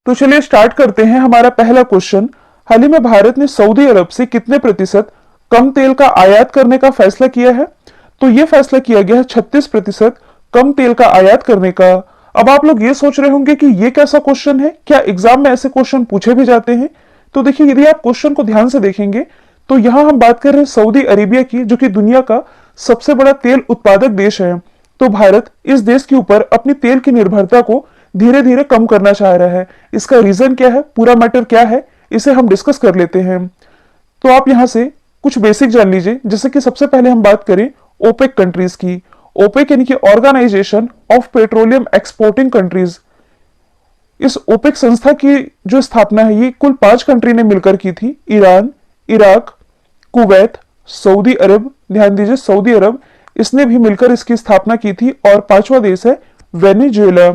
तो चलिए स्टार्ट करते हैं हमारा पहला क्वेश्चन। हाल ही में भारत ने सऊदी अरब से कितने प्रतिशत कम तेल का आयात करने का फैसला किया है? तो यह फैसला किया गया है 36% कम तेल का आयात करने का। अब आप लोग ये सोच रहे होंगे कि ये कैसा क्वेश्चन है, क्या एग्जाम में ऐसे क्वेश्चन पूछे भी जाते हैं? तो देखिए, यदि आप क्वेश्चन को ध्यान से देखेंगे तो यहां हम बात कर रहे हैं सऊदी अरेबिया की, जो कि दुनिया का सबसे बड़ा तेल उत्पादक देश है। तो भारत इस देश के ऊपर अपनी तेल की निर्भरता को धीरे धीरे कम करना चाह रहा है। इसका रीजन क्या है, पूरा मैटर क्या है, इसे हम डिस्कस कर लेते हैं। तो आप यहां से कुछ बेसिक जान लीजिए। जैसे कि सबसे पहले हम बात करें ओपेक कंट्रीज की। ओपेक यानी कि organization of petroleum exporting countries. इस ओपेक संस्था की जो स्थापना है ये कुल 5 कंट्री ने मिलकर की थी। ईरान, इराक, कुवैत, सऊदी अरब, ध्यान दीजिए सऊदी अरब, इसने भी मिलकर इसकी स्थापना की थी। और 5वां देश है वेनेजुएला।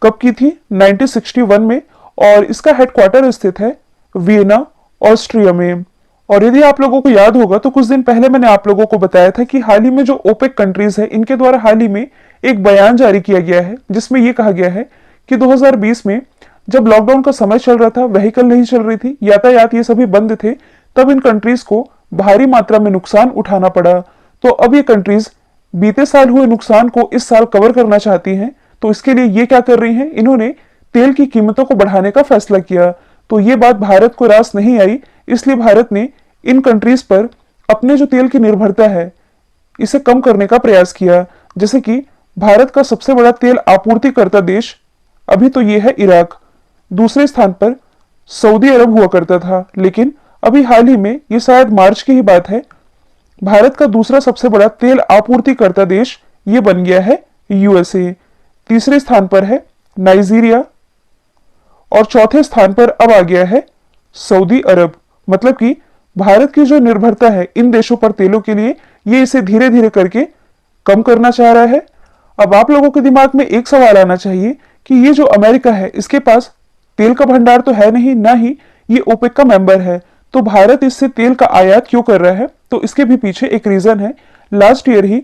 कब की थी? 1961 में। और इसका हेडक्वार्टर स्थित है वियना, ऑस्ट्रिया में। और यदि आप लोगों को याद होगा तो कुछ दिन पहले मैंने आप लोगों को बताया था कि हाल ही में जो ओपेक कंट्रीज है इनके द्वारा हाल ही में एक बयान जारी किया गया है, जिसमें यह कहा गया है कि 2020 में जब लॉकडाउन का समय चल रहा था, व्हीकल नहीं चल रही थी, यातायात ये सभी बंद थे, तब इन कंट्रीज को भारी मात्रा में नुकसान उठाना पड़ा। तो अब ये कंट्रीज बीते साल हुए नुकसान को इस साल कवर करना चाहती हैं। तो इसके लिए ये क्या कर रही हैं, इन्होंने तेल की कीमतों को बढ़ाने का फैसला किया। तो ये बात भारत को रास नहीं आई, इसलिए भारत ने इन कंट्रीज पर अपने जो तेल की निर्भरता है इसे कम करने का प्रयास किया। जैसे कि भारत का सबसे बड़ा तेल आपूर्तिकर्ता देश अभी तो ये है इराक। दूसरे स्थान पर सऊदी अरब हुआ करता था, लेकिन अभी हाल ही में, ये शायद मार्च की ही बात है, भारत का दूसरा सबसे बड़ा तेल आपूर्तिकर्ता देश ये बन गया है यूएसए। तीसरे स्थान पर है नाइजीरिया और चौथे स्थान पर अब आ गया है सऊदी अरब। मतलब कि भारत की जो निर्भरता है इन देशों पर तेलों के लिए, ये इसे धीरे धीरे करके कम करना चाह रहा है। अब आप लोगों के दिमाग में एक सवाल आना चाहिए कि ये जो अमेरिका है इसके पास तेल का भंडार तो है नहीं, ना ही ये ओपेक का मेंबर है, तो भारत इससे तेल का आयात क्यों कर रहा है? तो इसके भी पीछे एक रीजन है। लास्ट ईयर ही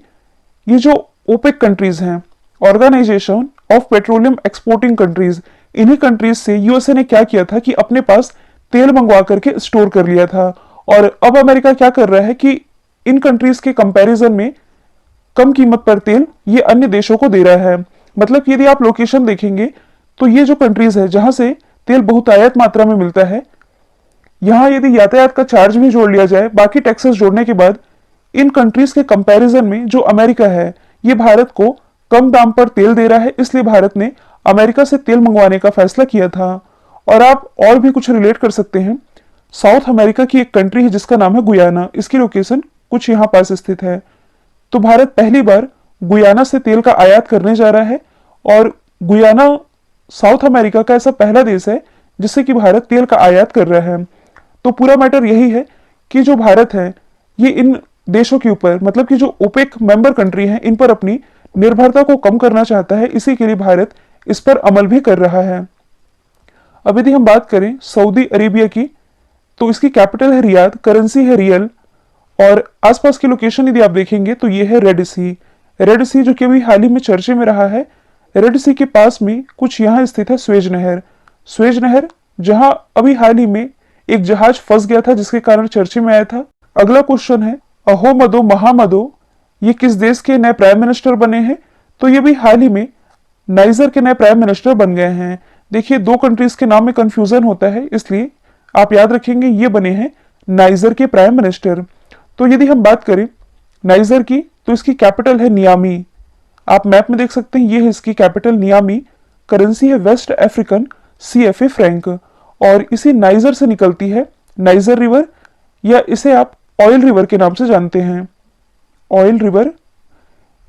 ये जो ओपेक कंट्रीज हैं, organization of petroleum exporting countries, इन्हीं कंट्रीज से यूएसए ने क्या किया था कि अपने पास तेल मंगवा करके स्टोर कर लिया था। और अब अमेरिका क्या कर रहा है कि इन कंट्रीज के कंपैरिजन में कम कीमत पर तेल ये अन्य देशों को दे रहा है। मतलब कि यदि आप लोकेशन देखेंगे तो ये जो कंट्रीज है जहां से तेल बहुतायत मात्रा में मिलता है, यहां यदि यातायात का चार्ज भी जोड़ लिया जाए, बाकी टैक्सेस जोड़ने के बाद इन कंट्रीज के कंपैरिजन में जो अमेरिका है ये भारत को कम दाम पर तेल दे रहा है। इसलिए भारत ने अमेरिका से तेल मंगवाने का फैसला किया था। और आप और भी कुछ रिलेट कर सकते हैं। साउथ अमेरिका की एक कंट्री है जिसका नाम है गुयाना, इसकी लोकेशन कुछ यहां पास स्थित है। तो भारत पहली बार गुयाना से तेल का आयात करने जा रहा है। और गुयाना साउथ अमेरिका का ऐसा पहला देश है जिससे कि भारत तेल का आयात कर रहा है। तो पूरा मैटर यही है कि जो भारत है ये इन देशों के ऊपर, मतलब कि जो ओपेक मेंबर कंट्री है, इन पर अपनी निर्भरता को कम करना चाहता है। इसी के लिए भारत इस पर अमल भी कर रहा है। अब यदि हम बात करें सऊदी अरेबिया की, तो इसकी कैपिटल है रियाद, करेंसी है रियल। और आसपास की लोकेशन यदि आप देखेंगे तो ये है रेड सी। रेड सी जो कि अभी हाल ही में चर्चे में रहा है। रेड सी के पास में कुछ यहां स्थित है स्वेज नहर। स्वेज नहर जहां अभी हाल ही में एक जहाज फंस गया था जिसके कारण चर्चे में आया था। अगला क्वेश्चन है अहोमदो महामदो, ये किस देश के नए प्राइम मिनिस्टर बने हैं? तो ये भी हाल ही में नाइजर के नए प्राइम मिनिस्टर बन गए हैं। देखिए, दो कंट्रीज के नाम में कंफ्यूजन होता है, इसलिए आप याद रखेंगे ये बने हैं नाइजर के प्राइम मिनिस्टर। तो यदि हम बात करें नाइजर की, तो इसकी कैपिटल है नियामी। आप मैप में देख सकते हैं, ये है इसकी कैपिटल नियामी। करेंसी है वेस्ट अफ्रीकन CFA फ्रैंक। और इसी नाइजर से निकलती है नाइजर रिवर, या इसे आप ऑयल रिवर के नाम से जानते हैं। ऑयल रिवर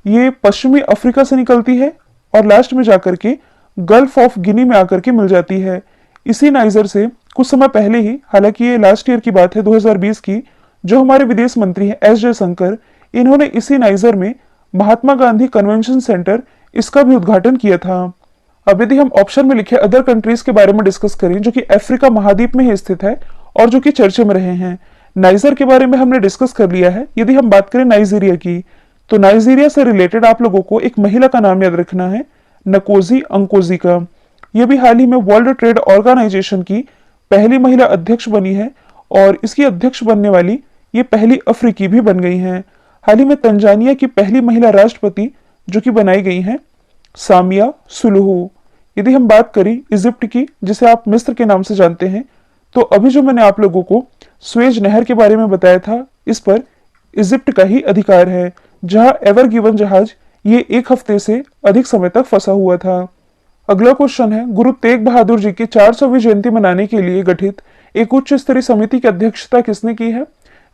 ये पश्चिमी अफ्रीका से निकलती है और लास्ट में जाकर के गल्फ ऑफ गिनी में आकर के मिल जाती है। इसी नाइजर से कुछ समय पहले ही, हालांकि ये लास्ट ईयर की बात है 2020 की, जो हमारे विदेश मंत्री हैं एस जयशंकर, इन्होंने इसी नाइजर में महात्मा गांधी कन्वेंशन सेंटर, इसका भी उद्घाटन किया था। अब यदि हम ऑप्शन में लिखे अदर कंट्रीज के बारे में डिस्कस करें जो कि अफ्रीका महाद्वीप में ही स्थित है और जो कि चर्चे में रहे हैं, नाइजर के बारे में हमने डिस्कस कर लिया है। यदि हम बात करें नाइजीरिया की, तो नाइजीरिया से रिलेटेड आप लोगों को एक महिला का नाम याद रखना है, नकोजी अंकोजी का। ये भी हाल ही में वर्ल्ड ट्रेड ऑर्गेनाइजेशन की पहली महिला अध्यक्ष बनी है और इसकी अध्यक्ष बनने वाली ये पहली अफ्रीकी भी बन गई हैं। हाल ही में तंजानिया की पहली महिला राष्ट्रपति जो कि बनाई गई हैं सामिया सुलुहू। यदि हम बात करें इजिप्ट की, जिसे आप मिस्र के नाम से जानते हैं, तो अभी जो मैंने आप लोगों को स्वेज नहर के बारे में बताया था, इस पर इजिप्ट का ही अधिकार है, जहां एवर गिवन जहाज ये 1 हफ्ते से अधिक समय तक फंसा हुआ था। अगला क्वेश्चन है, गुरु तेग बहादुर जी की 400वीं जयंती मनाने के लिए गठित एक उच्च स्तरीय समिति की अध्यक्षता किसने की है?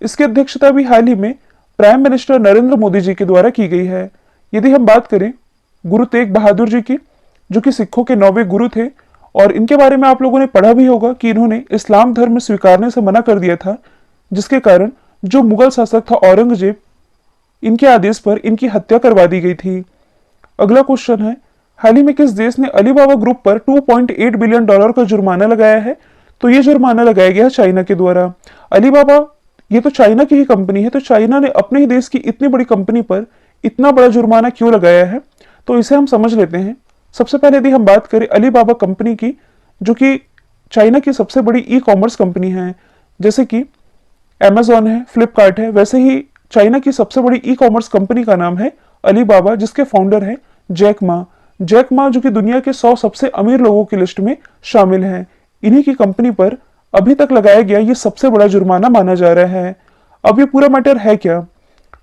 इसकी अध्यक्षता भी हाल ही में प्राइम मिनिस्टर नरेंद्र मोदी जी के द्वारा की गई है। यदि हम बात करें गुरु तेग बहादुर जी की, जो कि सिखों के 9वें गुरु थे, और इनके बारे में आप लोगों ने पढ़ा भी होगा कि इन्होंने इस्लाम धर्म स्वीकारने से मना कर दिया था, जिसके कारण जो मुगल शासक था औरंगजेब, इनके आदेश पर इनकी हत्या करवा दी गई थी। अगला क्वेश्चन है, हाल ही में किस देश ने अलीबाबा ग्रुप पर $2.8 बिलियन का जुर्माना लगाया है? तो ये जुर्माना लगाया गया चाइना के द्वारा। अलीबाबा ये तो चाइना की ही कंपनी है, तो चाइना ने अपने ही देश की इतनी बड़ी कंपनी पर इतना बड़ा जुर्माना क्यों लगाया है? तो इसे हम समझ लेते हैं। सबसे पहले यदि हम बात करें अलीबाबा कंपनी की, जो कि चाइना की सबसे बड़ी ई कॉमर्स कंपनी है, जैसे कि अमेजॉन है, फ्लिपकार्ट है, वैसे ही चाइना की सबसे बड़ी ई कॉमर्स कंपनी का नाम है अलीबाबा, जिसके फाउंडर है जैक मा। जैक मा जो कि दुनिया के 100 सबसे अमीर लोगों की लिस्ट में शामिल है। इन्हीं की कंपनी पर अभी तक लगाया गया ये सबसे बड़ा जुर्माना माना जा रहा है। अब ये पूरा मैटर है क्या?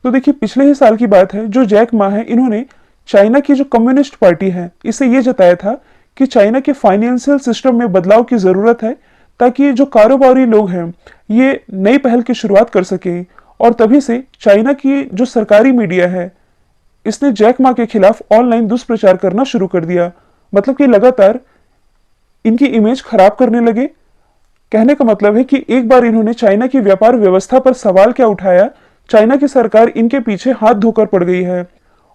तो देखिए, पिछले ही साल की बात है, जो जैक मा है, इन्होंने चाइना की जो कम्युनिस्ट पार्टी है, इसे ये जताया था कि चाइना के फाइनेंशियल सिस्टम में बदलाव की जरूरत है, ताकि जो कारोबारी लोग हैं ये नई पहल की शुरुआत कर सके। और तभी से चाइना की जो सरकारी मीडिया है, इसने जैक मा के खिलाफ ऑनलाइन दुष्प्रचार करना शुरू कर दिया। मतलब कि लगातार इनकी इमेज खराब करने लगे। कहने का मतलब है कि एक बार इन्होंने चाइना की व्यापार व्यवस्था पर सवाल क्या उठाया, चाइना की सरकार इनके पीछे हाथ धोकर पड़ गई है।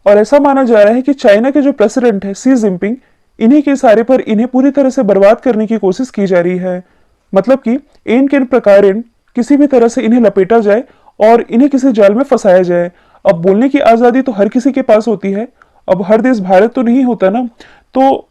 और ऐसा माना जा रहा है कि चाइना के जो प्रेसिडेंट है शी जिनपिंग, इन्हीं के इशारे पर इन्हें पूरी तरह से बर्बाद करने की कोशिश की जा रही है। मतलब कि इन किन प्रकार किसी भी तरह से इन्हें लपेटा जाए और इन्हें किसी जाल में फंसाया जाए। अब बोलने की आजादी तो हर किसी के पास होती है, अब हर देश भारत तो नहीं होता ना। तो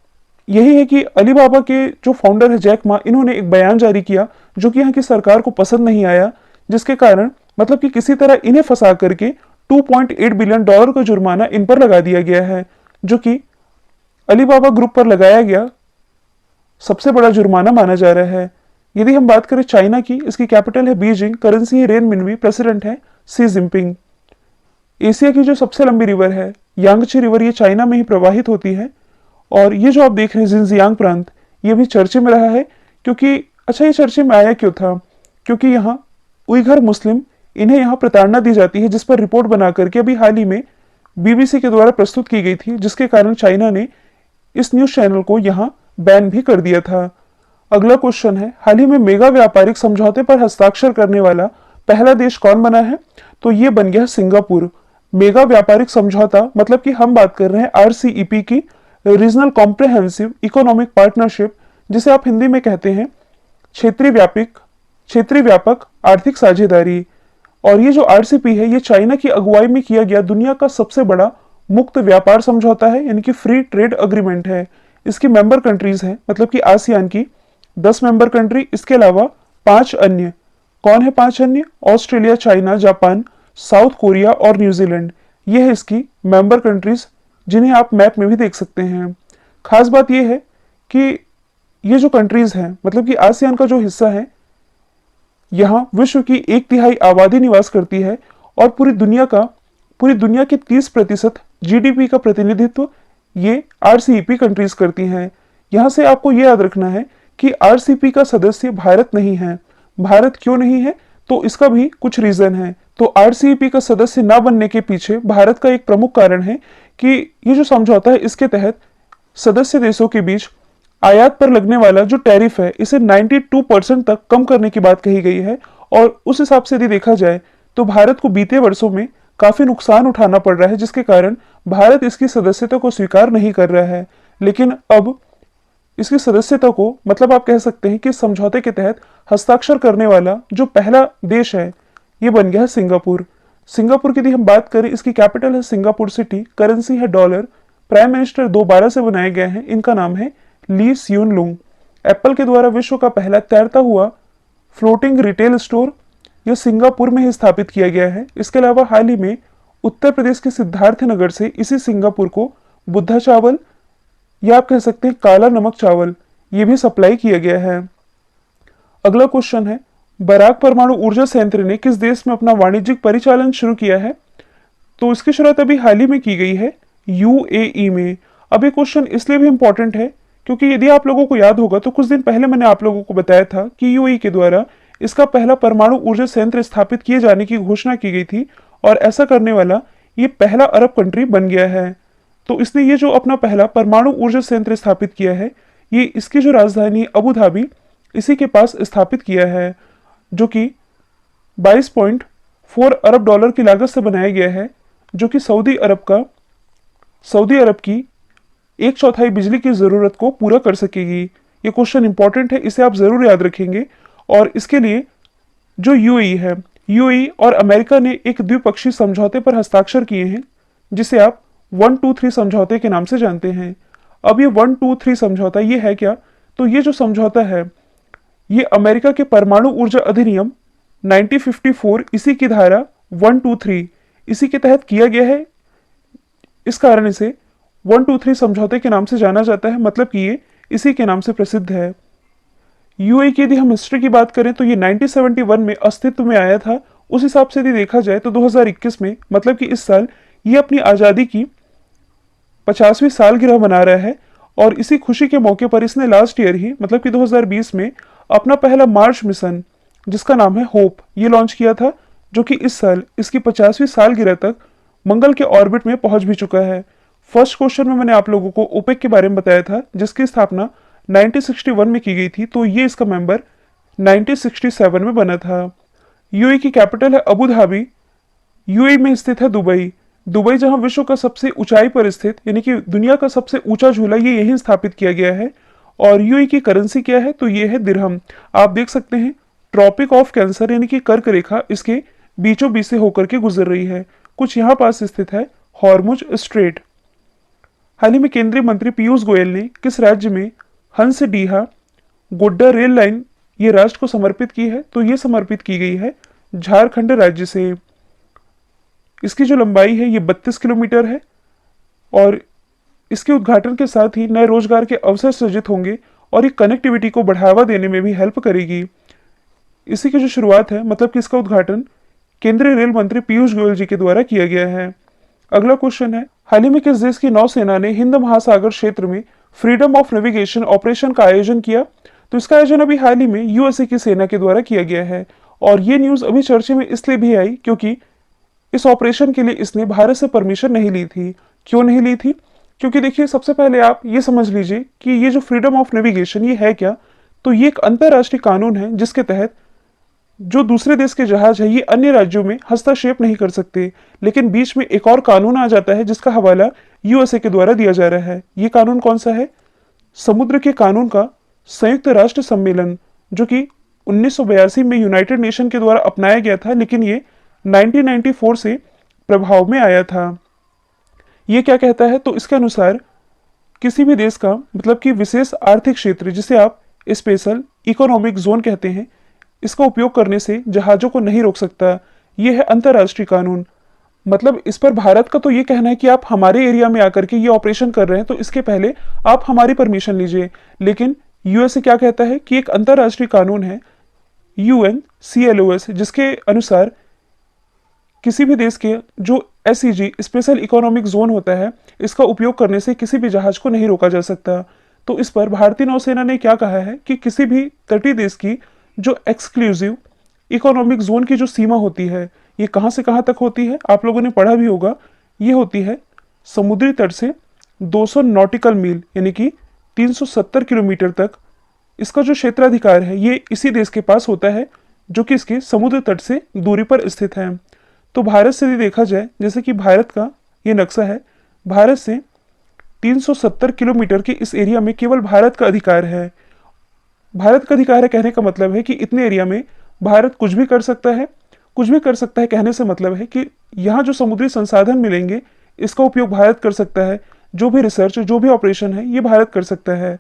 यही है कि अलीबाबा के जो फाउंडर है जैक मा, इन्होंने एक बयान जारी किया जो कि यहाँ की सरकार को पसंद नहीं आया, जिसके कारण मतलब कि किसी तरह इन्हें फंसा करके $2.8 बिलियन का जुर्माना इन पर लगा दिया गया है, जो कि अलीबाबा ग्रुप पर लगाया गया सबसे बड़ा जुर्माना माना जा रहा है। यदि हम बात करें चाइना की, इसकी कैपिटल है बीजिंग, करेंसी है रेन मिनवी, प्रेसिडेंट है शी जिनपिंग। एशिया की जो सबसे लंबी रिवर है यांगची रिवर, ये चाइना में ही प्रवाहित होती है। और ये जो आप देख रहे हैं जिनजियांग प्रांत, ये भी चर्चे में रहा है, क्योंकि अच्छा, ये चर्चे में आया क्यों था? क्योंकि यहाँ उइघर मुस्लिम, इन्हें यहाँ प्रताड़ना दी जाती है, जिस पर रिपोर्ट बना करके अभी हाल ही में बीबीसी के द्वारा प्रस्तुत की गई थी, जिसके कारण चाइना ने इस न्यूज चैनल को यहाँ बैन भी कर दिया था। अगला क्वेश्चन है, हाल ही में मेगा व्यापारिक समझौते पर हस्ताक्षर करने वाला पहला देश कौन बना है? तो ये बन गया सिंगापुर। मेगा व्यापारिक समझौता मतलब कि हम बात कर रहे हैं RCEP की, रीजनल कॉम्प्रिहेंसिव इकोनॉमिक पार्टनरशिप, जिसे आप हिंदी में कहते हैं क्षेत्रीय व्यापक आर्थिक साझेदारी। और ये जो RCEP है, ये चाइना की अगुवाई में किया गया दुनिया का सबसे बड़ा मुक्त व्यापार समझौता है, यानी कि फ्री ट्रेड अग्रीमेंट है। इसकी मेंबर कंट्रीज हैं, मतलब कि आसियान की 10 मेंबर कंट्री, इसके अलावा 5 अन्य। कौन है 5 अन्य? Australia, China, Japan, south Korea और न्यूजीलैंड। ये है इसकी मेंबर कंट्रीज, जिन्हें आप मैप में भी देख सकते हैं। खास बात यह है कि ये जो कंट्रीज हैं, मतलब कि आसियान का जो हिस्सा है, यहाँ विश्व की 1/3 आबादी निवास करती है और पूरी दुनिया की 30% GDP का प्रतिनिधित्व ये RCEP कंट्रीज करती हैं। यहाँ से आपको ये याद रखना है कि RCEP का सदस्य भारत नहीं है। भारत क्यों नहीं है? तो इसका भी कुछ रीजन है। तो RCEP का सदस्य ना बनने के पीछे भारत का एक प्रमुख कारण है कि ये जो समझौता है, इसके तहत सदस्य देशों के बीच आयात पर लगने वाला जो टैरिफ है, इसे 92% तक कम करने की बात कही गई है। और उस हिसाब से यदि देखा जाए तो भारत को बीते वर्षों में काफी नुकसान उठाना पड़ रहा है, जिसके कारण भारत इसकी सदस्यता को स्वीकार नहीं कर रहा है। लेकिन अब इसकी सदस्यता को, मतलब आप कह सकते हैं कि समझौते के तहत हस्ताक्षर करने वाला जो पहला देश है, ये बन गया है सिंगापुर। सिंगापुर की यदि हम बात करें, इसकी कैपिटल है सिंगापुर सिटी, करेंसी है डॉलर, प्राइम मिनिस्टर दोबारा से बनाए गए हैं, इनका नाम है ली सियोन लुंग। एप्पल के द्वारा विश्व का पहला तैरता हुआ फ्लोटिंग रिटेल स्टोर यह सिंगापुर में ही स्थापित किया गया है। इसके अलावा हाल ही में उत्तर प्रदेश के सिद्धार्थनगर से इसी सिंगापुर को बुद्धा चावल या आप कह सकते हैं काला नमक चावल ये भी सप्लाई किया गया है। अगला क्वेश्चन है, बराक परमाणु ऊर्जा संयंत्र ने किस देश में अपना वाणिज्यिक परिचालन शुरू किया है? तो इसकी शुरुआत अभी हाल ही में की गई है यूएई में। अब ये क्वेश्चन इसलिए भी इंपॉर्टेंट है क्योंकि यदि आप लोगों को याद होगा तो कुछ दिन पहले मैंने आप लोगों को बताया था कि यूएई के द्वारा इसका पहला परमाणु ऊर्जा संयंत्र स्थापित किए जाने की घोषणा की गई थी और ऐसा करने वाला ये पहला अरब कंट्री बन गया है। तो इसने ये जो अपना पहला परमाणु ऊर्जा संयंत्र स्थापित किया है ये इसकी जो राजधानी अबू धाबी इसी के पास स्थापित किया है, जो कि 22.4 अरब डॉलर की लागत से बनाया गया है, जो कि सऊदी अरब की 1/4 बिजली की जरूरत को पूरा कर सकेगी। ये क्वेश्चन इंपॉर्टेंट है, इसे आप जरूर याद रखेंगे। और इसके लिए जो यूएई और अमेरिका ने एक द्विपक्षीय समझौते पर हस्ताक्षर किए हैं जिसे आप 123 समझौते के नाम से जानते हैं। अब ये 123 समझौता ये है क्या? तो ये जो समझौता है ये अमेरिका के परमाणु ऊर्जा अधिनियम 1954 इसी की धारा 123 इसी के तहत किया गया है। इस कारण इसे 123 समझौते के नाम से जाना जाता है, मतलब कि ये इसी के नाम से प्रसिद्ध है। यूएई की यदि हम हिस्ट्री की बात करें तो ये 1971 में अस्तित्व में आया था। उस हिसाब से यदि देखा जाए तो 2021 में, मतलब कि इस साल, ये अपनी आज़ादी की 50वीं सालगिरह मना रहा है और इसी खुशी के मौके पर इसने लास्ट ईयर ही, मतलब कि 2020 में, अपना पहला मार्स मिशन जिसका नाम है होप ये लॉन्च किया था, जो कि इस साल इसकी 50वीं सालगिरह तक मंगल के ऑर्बिट में पहुंच भी चुका है। फर्स्ट क्वेश्चन में मैंने आप लोगों को ओपेक के बारे में बताया था जिसकी स्थापना 1961 में की गई थी, तो ये इसका मेंबर 1967 में बना था। यूएई की कैपिटल है अबू धाबी। यूएई में स्थित है दुबई जहां विश्व का सबसे ऊंचाई पर स्थित यानी कि दुनिया का सबसे ऊंचा झूला ये यहीं स्थापित किया गया है। और यूएई की करेंसी क्या है? तो ये है दिरहम। आप देख सकते हैं ट्रॉपिक ऑफ कैंसर यानी कि कर्क रेखा इसके बीचों बीच से होकर के गुजर रही है। कुछ यहाँ पास स्थित है हॉर्मुज स्ट्रेट। हाल ही में केंद्रीय मंत्री पीयूष गोयल ने किस राज्य में हंसडीहा गोड्डा रेल लाइन ये राष्ट्र को समर्पित की है? तो ये समर्पित की गई है झारखंड राज्य से। इसकी जो लंबाई है ये 32 किलोमीटर है और इसके उद्घाटन के साथ ही नए रोजगार के अवसर सृजित होंगे और ये कनेक्टिविटी को बढ़ावा देने में भी हेल्प करेगी। इसी की जो शुरुआत है, मतलब कि इसका उद्घाटन केंद्रीय रेल मंत्री पीयूष गोयल जी के द्वारा किया गया है। अगला क्वेश्चन है, हाल ही में किस देश की नौसेना ने हिंद महासागर क्षेत्र में फ्रीडम ऑफ नेविगेशन ऑपरेशन का आयोजन किया? तो इसका आयोजन अभी हाल ही में यूएसए की सेना के द्वारा किया गया है और ये न्यूज अभी चर्चे में इसलिए भी आई क्योंकि इस ऑपरेशन के लिए इसने भारत से परमिशन नहीं ली थी। क्यों नहीं ली थी? क्योंकि देखिए, सबसे पहले आप ये समझ लीजिए कि ये जो फ्रीडम ऑफ नेविगेशन ये है क्या? तो ये एक अंतरराष्ट्रीय कानून है जिसके तहत जो दूसरे देश के जहाज है ये अन्य राज्यों में हस्तक्षेप नहीं कर सकते। लेकिन बीच में एक और कानून आ जाता है जिसका हवाला यूएसए के द्वारा दिया जा रहा है। ये कानून कौन सा है? समुद्र के कानून का संयुक्त राष्ट्र सम्मेलन, जो कि 1982 में यूनाइटेड नेशन के द्वारा अपनाया गया था, लेकिन ये 1994 से प्रभाव में आया था। ये क्या कहता है? तो इसके अनुसार किसी भी देश का, मतलब कि विशेष आर्थिक क्षेत्र जिसे आप स्पेशल इकोनॉमिक जोन कहते हैं, इसका उपयोग करने से जहाजों को नहीं रोक सकता। यह है अंतरराष्ट्रीय कानून। मतलब इस पर भारत का तो ये कहना है कि आप हमारे एरिया में आकर के ये ऑपरेशन कर रहे हैं तो इसके पहले आप हमारी परमिशन लीजिए। लेकिन यूएसए क्या कहता है कि एक अंतरराष्ट्रीय कानून है UNCLOS, जिसके अनुसार किसी भी देश के जो SEZ स्पेशल इकोनॉमिक जोन होता है इसका उपयोग करने से किसी भी जहाज को नहीं रोका जा सकता। तो इस पर भारतीय नौसेना ने क्या कहा है कि किसी भी तटीय देश की जो एक्सक्लूसिव इकोनॉमिक जोन की जो सीमा होती है ये कहाँ से कहाँ तक होती है? आप लोगों ने पढ़ा भी होगा। ये होती है समुद्री तट से 200 नॉटिकल मील यानी कि 370 किलोमीटर तक। इसका जो क्षेत्राधिकार है ये इसी देश के पास होता है जो कि इसके समुद्र तट से दूरी पर स्थित है। तो भारत से यदि देखा जाए, जैसे कि भारत का ये नक्शा है, भारत से 370 किलोमीटर के इस एरिया में केवल भारत का अधिकार है। भारत का अधिकार है कहने का मतलब है कि इतने एरिया में भारत कुछ भी कर सकता है। कुछ भी कर सकता है कहने से मतलब है कि यहाँ जो समुद्री संसाधन मिलेंगे इसका उपयोग भारत कर सकता है। जो भी रिसर्च, जो भी ऑपरेशन है ये भारत कर सकता है।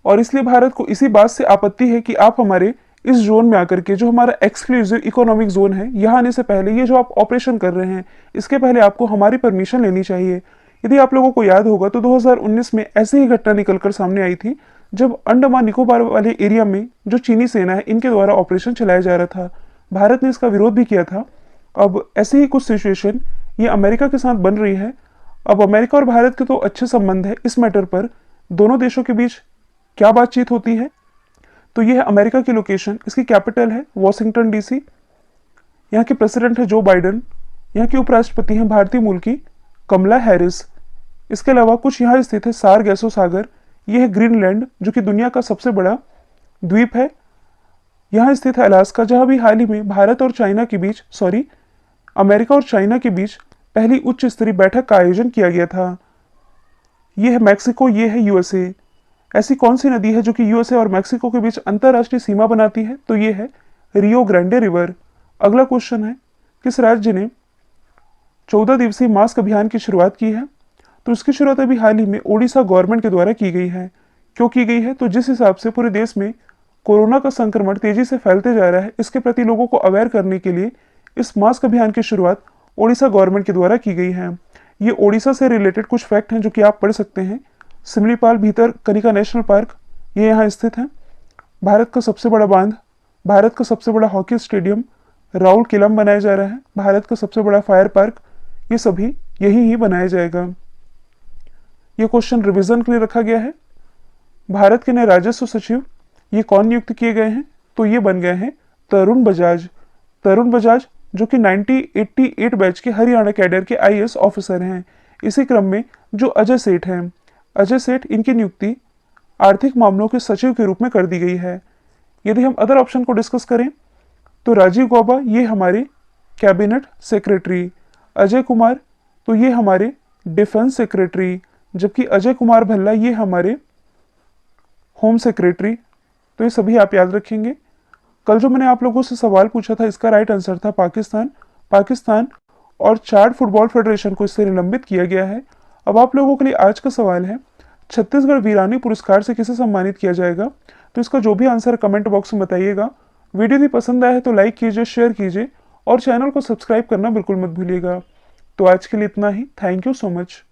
और इसलिए भारत को इसी बात से आपत्ति है कि आप हमारे इस जोन में आकर के, जो हमारा एक्सक्लूसिव इकोनॉमिक जोन है, यहाँ आने से पहले ये जो आप ऑपरेशन कर रहे हैं, इसके पहले आपको हमारी परमिशन लेनी चाहिए। यदि आप लोगों को याद होगा तो 2019 में ऐसी ही घटना निकलकर सामने आई थी, जब अंडमान निकोबार वाले एरिया में जो चीनी सेना है, इनके द्वारा ऑपरेशन चलाया जा रहा था। भारत ने इसका विरोध भी किया था। अब ऐसी ही कुछ सिचुएशन ये अमेरिका के साथ बन रही है। अब अमेरिका और भारत के तो अच्छे संबंध है, इस मैटर पर दोनों देशों के बीच क्या बातचीत होती है, तो यह है अमेरिका की लोकेशन। इसकी कैपिटल है वॉशिंगटन डीसी। यहाँ के प्रेसिडेंट है जो बाइडन। यहाँ के उपराष्ट्रपति हैं भारतीय मूल की कमला हैरिस। इसके अलावा कुछ यहाँ स्थित है सार गैसो सागर। यह है ग्रीनलैंड, जो कि दुनिया का सबसे बड़ा द्वीप है। यहाँ स्थित है अलास्का, जहाँ भी हाल ही में भारत और चाइना के बीच, अमेरिका और चाइना के बीच पहली उच्च स्तरीय बैठक का आयोजन किया गया था। यह है मैक्सिको, ये है यूएसए। ऐसी कौन सी नदी है जो कि यूएसए और मैक्सिको के बीच अंतरराष्ट्रीय सीमा बनाती है, तो ये है रियो ग्रांडे रिवर। अगला क्वेश्चन है, किस राज्य ने 14 दिवसीय मास्क अभियान की शुरुआत की है, तो इसकी शुरुआत अभी हाल ही में ओडिशा गवर्नमेंट के द्वारा की गई है। क्यों की गई है, तो जिस हिसाब से पूरे देश में कोरोना का संक्रमण तेजी से फैलते जा रहा है, इसके प्रति लोगों को अवेयर करने के लिए इस मास्क अभियान की शुरुआत ओडिशा गवर्नमेंट के द्वारा की गई है। ये ओडिशा से रिलेटेड कुछ फैक्ट हैं जो कि आप पढ़ सकते हैं। सिमलीपाल भीतर कनिका नेशनल पार्क ये यहाँ स्थित है। भारत का सबसे बड़ा बांध, भारत का सबसे बड़ा हॉकी स्टेडियम राउल किलम बनाया जा रहा है, भारत का सबसे बड़ा फायर पार्क, ये सभी यही ही बनाया जाएगा। ये क्वेश्चन रिवीजन के लिए रखा गया है। भारत के नए राजस्व सचिव ये कौन नियुक्त किए गए हैं, तो ये बन गए हैं तरुण बजाज। तरुण बजाज जो कि 1988 बैच के हरियाणा कैडर के आईएएस ऑफिसर हैं। इसी क्रम में जो अजय सेठ हैं, अजय सेठ, इनकी नियुक्ति आर्थिक मामलों के सचिव के रूप में कर दी गई है। यदि हम अदर ऑप्शन को डिस्कस करें तो राजीव गौबा ये हमारे कैबिनेट सेक्रेटरी, अजय कुमार तो ये हमारे डिफेंस सेक्रेटरी, जबकि अजय कुमार भल्ला ये हमारे होम सेक्रेटरी। तो ये सभी आप याद रखेंगे। कल जो मैंने आप लोगों से सवाल पूछा था, इसका राइट आंसर था पाकिस्तान। पाकिस्तान और चाड फुटबॉल फेडरेशन को इससे निलंबित किया गया है। अब आप लोगों के लिए आज का सवाल है, छत्तीसगढ़ वीरानी पुरस्कार से किसे सम्मानित किया जाएगा, तो इसका जो भी आंसर कमेंट बॉक्स में बताइएगा। वीडियो यदि पसंद आया है तो लाइक कीजिए, शेयर कीजिए और चैनल को सब्सक्राइब करना बिल्कुल मत भूलिएगा। तो आज के लिए इतना ही। Thank you so much.